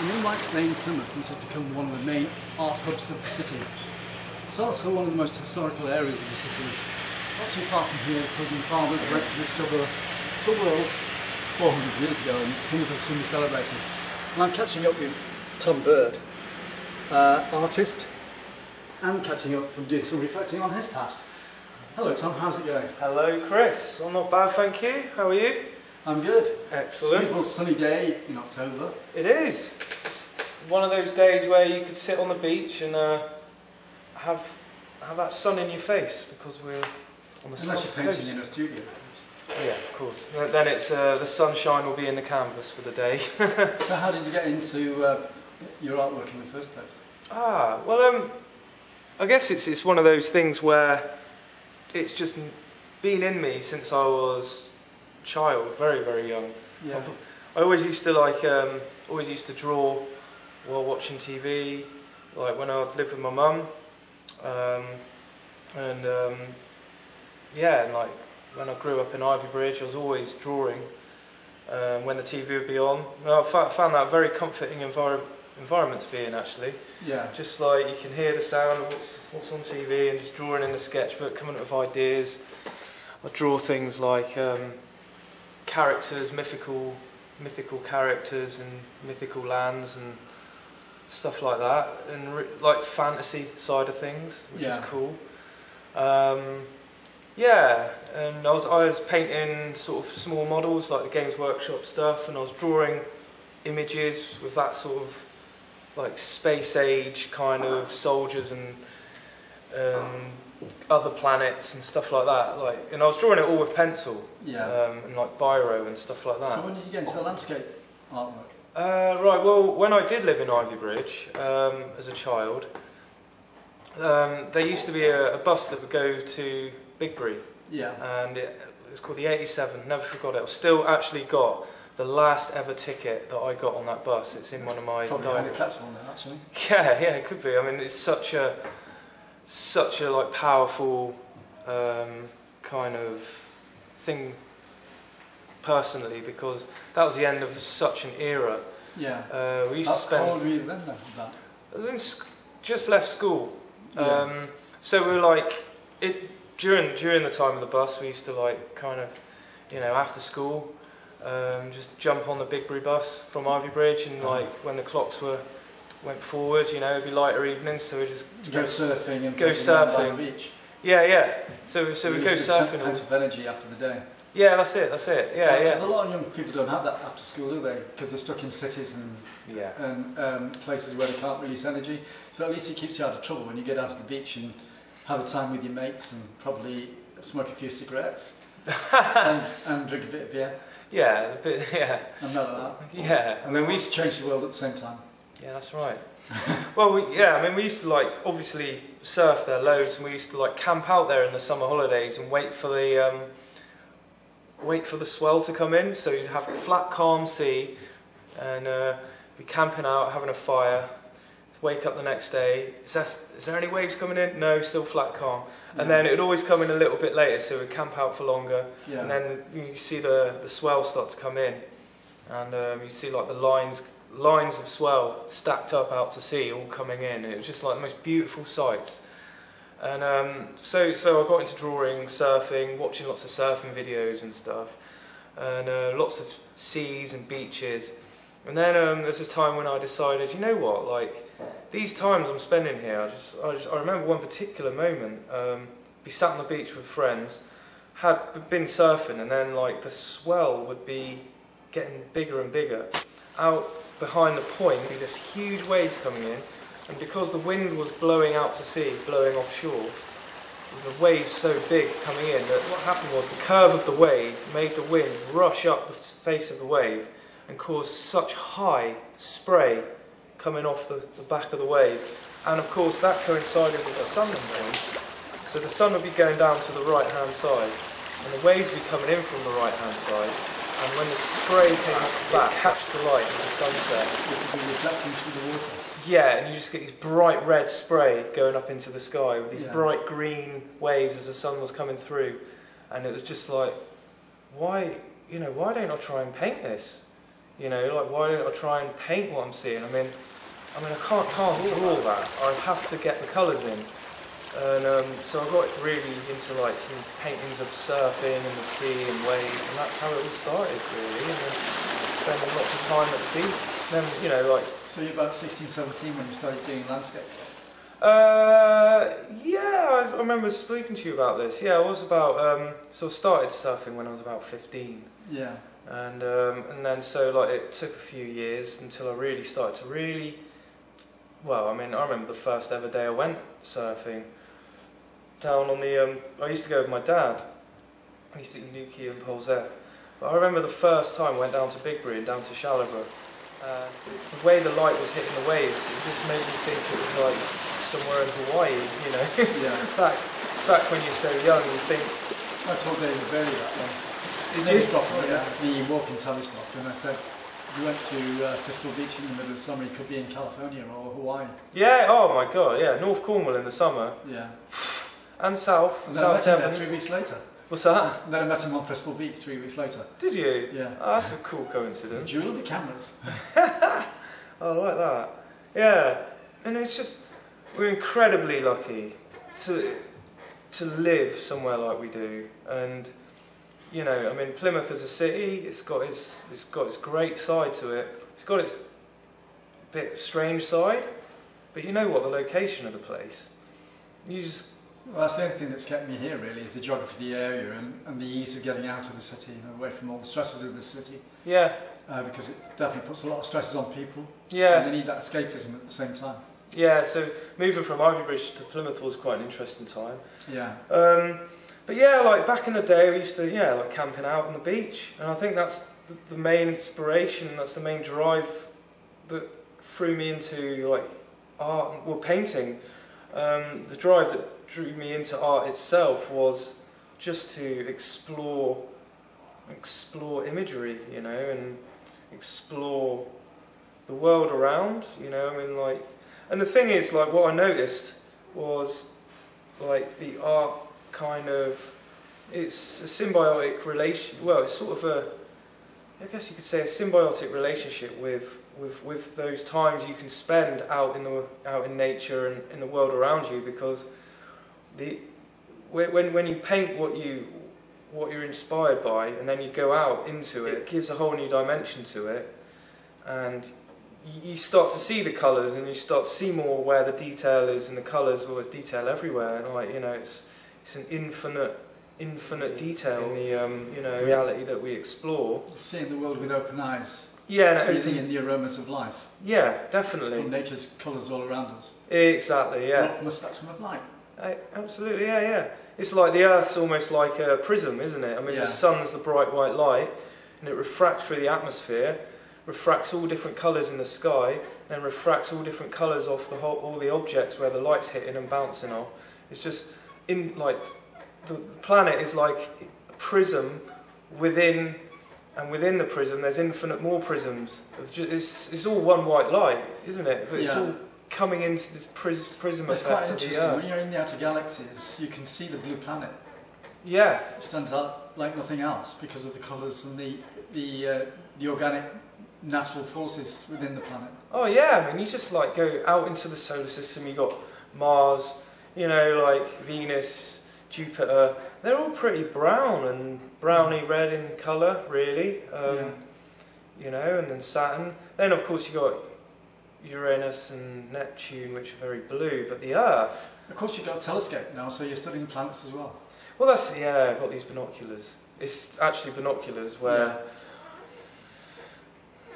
A new light lane Plymouth has become one of the main art hubs of the city. It's also one of the most historical areas of the city. Not too far from here, Pilgrim farmers went to discover the world 400 years ago, and Plymouth will soon be celebrating. And I'm catching up with Tom Bird, artist, and catching up from doing some reflecting on his past. Hello Tom, how's it going? Hello Chris, I'm not bad thank you, how are you? I'm good. Excellent. It's a beautiful sunny day in October. It is. It's one of those days where you could sit on the beach and have that sun in your face because we're on the Unless south you're painting coast. in a studio. Yeah, of course. Then it's the sunshine will be in the canvas for the day. So how did you get into your artwork in the first place? Well, I guess it's one of those things where it's just been in me since I was a child, very, very young. Yeah. I always used to draw while watching TV, like when I lived with my mum, and like when I grew up in Ivy Bridge, I was always drawing when the TV would be on. And I found that a very comforting environment to be in, actually. Yeah. Just like you can hear the sound of what's on TV and just drawing in the sketchbook, coming up with ideas. I draw things like characters, mythical characters and mythical lands and stuff like that, and like the fantasy side of things, which is cool. Yeah, and I was painting sort of small models like the Games Workshop stuff, and I was drawing images with that sort of like space age kind of soldiers and other planets and stuff like that. And I was drawing it all with pencil, and like biro and stuff like that. So when did you get into the landscape artwork? Right, well, when I did live in Ivy Bridge as a child, there used to be a bus that would go to Bigbury, and it was called the 87. Never forgot it. I've still actually got the last ever ticket that I got on that bus. It's in one of my diaries. Actually. Yeah, it could be. I mean, it's such a like powerful kind of thing personally, because that was the end of such an era. Yeah. We used to spend. How old were you then? I was just left school. So we were like during the time of the bus, we used to like kind of, after school, just jump on the Bigbury bus from Ivy Bridge, and like when the clocks went forward, it'd be lighter evenings, so we just go surfing and go surfing on the beach. Yeah. So we go surfing. Plenty of energy after the day. Yeah, that's it. Yeah. Because a lot of young people don't have that after school, do they? Because they're stuck in cities and places where they can't release energy. So at least it keeps you out of trouble when you get out to the beach and have a time with your mates and probably smoke a few cigarettes and drink a bit of beer. Yeah, And none of that. Yeah. And then we used to change the world at the same time. Yeah, that's right. Well, we used to like obviously surf there loads, and we used to like camp out there in the summer holidays and wait for the swell to come in. So you'd have a flat, calm sea, and be camping out, having a fire. Wake up the next day. Is there any waves coming in? No, still flat, calm. And then it would always come in a little bit later, so we'd camp out for longer. Yeah. And then you see the swell start to come in, and you see like the lines of swell stacked up out to sea, all coming in. It was just like the most beautiful sights. And so I got into drawing, surfing, watching lots of surfing videos and stuff, and lots of seas and beaches. And then there was this time when I decided, you know what, like these times I'm spending here, I remember one particular moment. Be sat on the beach with friends, had been surfing, and then like the swell would be getting bigger and bigger. Out behind the point, there'd be this huge waves coming in, and because the wind was blowing out to sea, blowing offshore, the waves so big coming in that what happened was the curve of the wave made the wind rush up the face of the wave and caused such high spray coming off the back of the wave. And of course that coincided with the sun's point, so the sun would be going down to the right hand side and the waves would be coming in from the right hand side, and when the spray came off the back, catch the light of the sunset, which would be reflecting through the water. Yeah, and you just get these bright red spray going up into the sky with these bright green waves as the sun was coming through, and it was just like, why don't I try and paint this? You know, like why don't I try and paint what I'm seeing? I mean, I can't draw that. I have to get the colours in. And so I got really into like some paintings of surfing and the sea and waves, and that's how it all started really. And then spending lots of time at the beach. Then, you know, like. So you're about 16, 17 when you started doing landscape? Yeah, I remember speaking to you about this. Yeah, I was about, so I started surfing when I was about 15. Yeah. And then so like it took a few years until I really started to well, I mean, I remember the first ever day I went surfing down on the, I used to go with my dad. I used to eat Nuki and Poles F. But I remember the first time I went down to Bigbury and down to Shallowbrook. The way the light was hitting the waves, it just made me think it was like somewhere in Hawaii, you know. Yeah. back when you're so young, you think. I told David Bailey that once. Did you? The walking telescope, and I said, you went to Crystal Beach in the middle of summer, you could be in California or Hawaii. Yeah, oh my god, yeah, North Cornwall in the summer. Yeah. And south, and then I met him there 3 weeks later. What's that? And then I met him on Crystal Beach 3 weeks later. Did you? Yeah. Oh, that's a cool coincidence. Duel of the cameras. I like that. Yeah, and it's just, we're incredibly lucky to live somewhere like we do, and you know, I mean, Plymouth as a city, it's got its great side to it. It's got its bit strange side, but you know what? The location of the place, you just. Well, that's the only thing that's kept me here really, is the geography of the area and the ease of getting out of the city and away from all the stresses of the city. Yeah. Because it definitely puts a lot of stresses on people. Yeah. And they need that escapism at the same time. Yeah, so moving from Ivybridge to Plymouth was quite an interesting time. Yeah. But yeah, like back in the day, we used to, like camping out on the beach. And I think that's the main inspiration, that's the main drive that threw me into like art, well, painting. The drive that drew me into art itself was just to explore imagery, you know, and explore the world around, you know. I mean, like, and the thing is, like, what I noticed was like the art kind of, it's a symbiotic relation. Well, it's sort of a, I guess you could say, a symbiotic relationship with those times you can spend out in nature and in the world around you, because when you paint what you're inspired by, and then you go out into it, it gives a whole new dimension to it, and you start to see the colours, and you start to see more where the detail is, and the colours, well, there's detail everywhere, and like, you know, it's an infinite detail in the reality that we explore. Seeing the world with open eyes. Yeah, and breathing in the aromas of life. Yeah, definitely. From nature's colours all around us. Exactly, yeah. From a spectrum of light. Absolutely, yeah. It's like the Earth's almost like a prism, isn't it? I mean, the sun's the bright white light, and it refracts through the atmosphere, refracts all different colours in the sky, then refracts all different colours off all the objects where the light's hitting and bouncing off. It's just the planet is like a prism within. And within the prism, there's infinite more prisms. It's all one white light, isn't it? It's all coming into this prism it's effect quite of the interesting. Earth. When you're in the outer galaxies, you can see the blue planet. Yeah. It stands out like nothing else because of the colours and the organic, natural forces within the planet. Oh yeah, I mean, you just like go out into the solar system. You got Mars, you know, like Venus, Jupiter. They're all pretty brown and browny red in colour, really. You know, and then Saturn. Then, of course, you got Uranus and Neptune, which are very blue. But the Earth. Of course, you've got a telescope now, so you're studying planets as well. Well, I've got these binoculars. It's actually binoculars where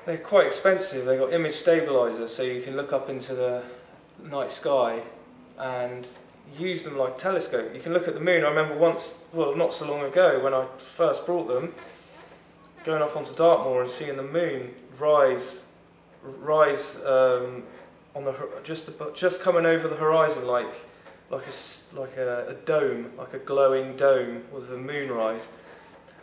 they're quite expensive. They've got image stabilizer, so you can look up into the night sky and use them like a telescope. You can look at the moon. I remember once, well, not so long ago, when I first brought them, going up onto Dartmoor and seeing the moon rise on the just coming over the horizon, like a dome, like a glowing dome, was the moonrise.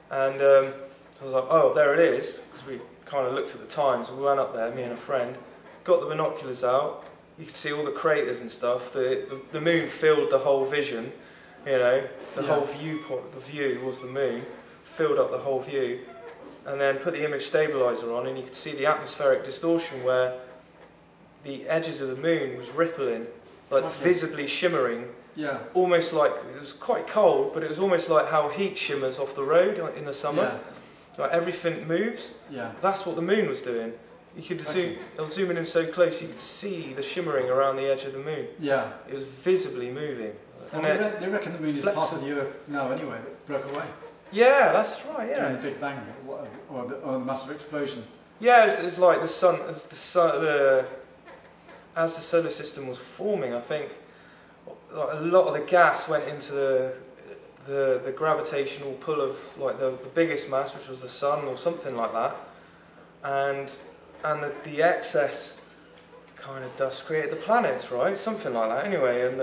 And so I was like, oh, there it is, because we kind of looked at the times. We went up there, me and a friend, got the binoculars out. You could see all the craters and stuff. The moon filled the whole vision, you know. The whole viewpoint, the view was the moon, filled up the whole view. and then put the image stabilizer on, and you could see the atmospheric distortion where the edges of the moon was rippling, like visibly shimmering. Yeah. Almost like, it was quite cold, but it was almost like how heat shimmers off the road in the summer. Yeah. Like everything moves. Yeah. That's what the moon was doing. You could zoom, I was zooming in so close, you could see the shimmering around the edge of the moon. Yeah. It was visibly moving. Well, they reckon the moon is part of the Earth now anyway, that broke away. Yeah, that's right, yeah. During the Big Bang, or the massive explosion. Yeah, it's like the sun, as the solar system was forming, I think like a lot of the gas went into the gravitational pull of like the biggest mass, which was the sun or something like that, and the excess kind of dust created the planets, right? Something like that, anyway. And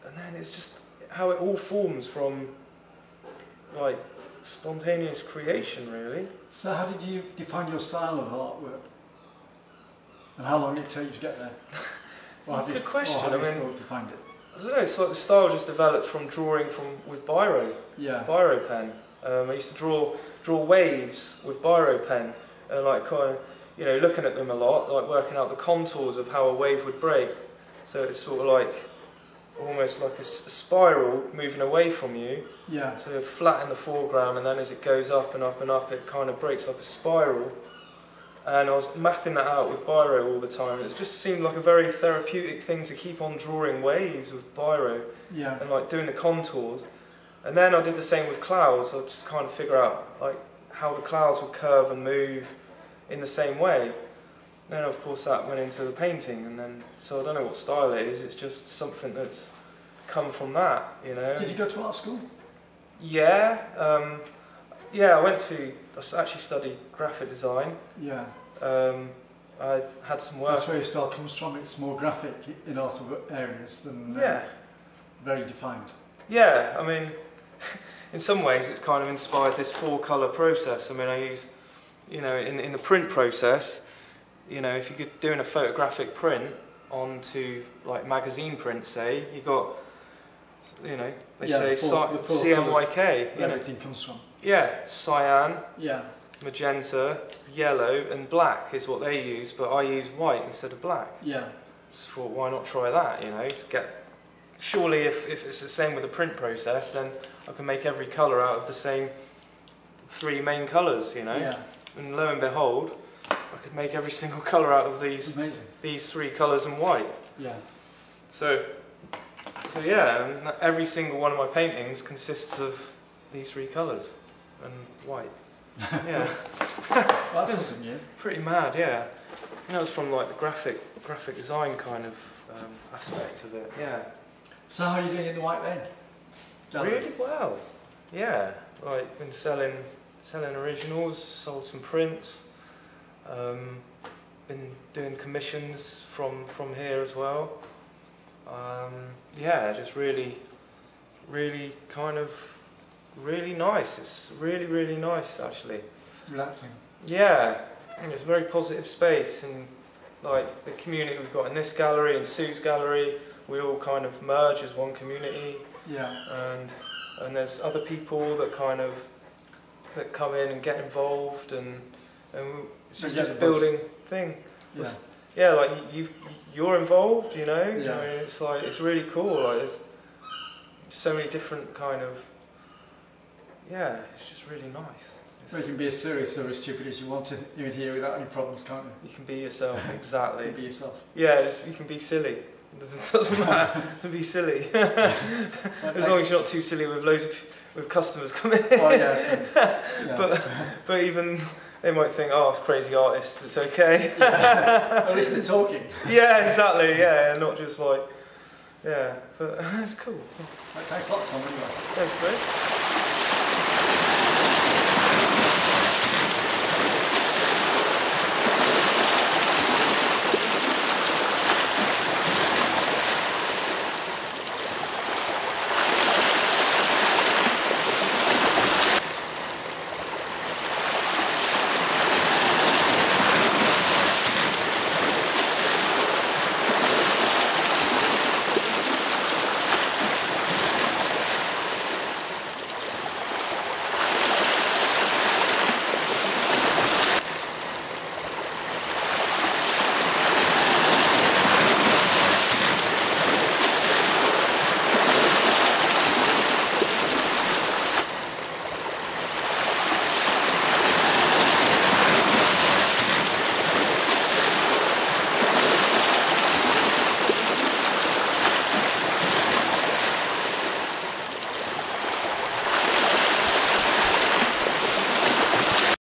and then it's just how it all forms from like spontaneous creation, really. So how did you define your style of artwork? And how long did it take you to get there? Good question. Or have you struggled to find it? I don't know, it's like the style just developed from drawing with biro, biro pen. I used to draw waves with biro pen, and like kind of, you know, looking at them a lot, like working out the contours of how a wave would break. So it's sort of like almost like a spiral moving away from you. Yeah. So flat in the foreground, and then as it goes up and up and up, it kind of breaks like a spiral. And I was mapping that out with biro all the time. It just seemed like a very therapeutic thing to keep on drawing waves with biro, and like doing the contours. And then I did the same with clouds. I just kind of figure out like how the clouds would curve and move in the same way. Then of course that went into the painting, and then so I don't know what style it is. It's just something that's come from that, you know. Did you go to art school? Yeah. I actually studied graphic design. Yeah. I had some work. That's where your style comes from. It's more graphic in art areas than very defined. Yeah, I mean, in some ways it's kind of inspired this 4-colour process. I mean, I use, you know, in the print process, you know, if you're doing a photographic print onto like magazine print, say, you got, you know, they say CMYK. Where everything comes from. Yeah, cyan, magenta, yellow, and black is what they use, but I use white instead of black. Yeah. Just thought, why not try that, you know? Surely if it's the same with the print process, then I can make every colour out of the same 3 main colours, you know? Yeah. And lo and behold, I could make every single colour out of these 3 colours and white. Yeah. So yeah, and every single one of my paintings consists of these 3 colours and white. Yeah. Well, that's something new. Pretty mad, yeah. And that was from like the graphic design kind of aspect of it, yeah. So how are you doing in the White Lane? Really well, yeah. Like been selling originals, sold some prints, been doing commissions from here as well. Yeah, just really kind of really nice. It's really nice actually. Relaxing. Yeah, and it's a very positive space, and like the community we've got in this gallery and Sue's gallery, we all kind of merge as one community. Yeah. And there's other people that come in and get involved, and it's just this building thing. Yeah. Yeah, like you're involved, you know. Yeah. I mean, it's like it's really cool. Like there's so many different kind of. Yeah, it's just really nice. Well, you can be as serious or as stupid as you want to, even here without any problems, can't you? You can be yourself, exactly. You can be yourself. Yeah, you can be silly. It doesn't matter to be silly. As long as you're not too silly with customers coming in. Oh yes. Yeah. But even they might think, oh, it's crazy artists, it's okay. Yeah. At least they're talking. Yeah, exactly, yeah, not just like, yeah, but it's cool. Right, thanks a lot, Tom, anyway. Thanks, Chris.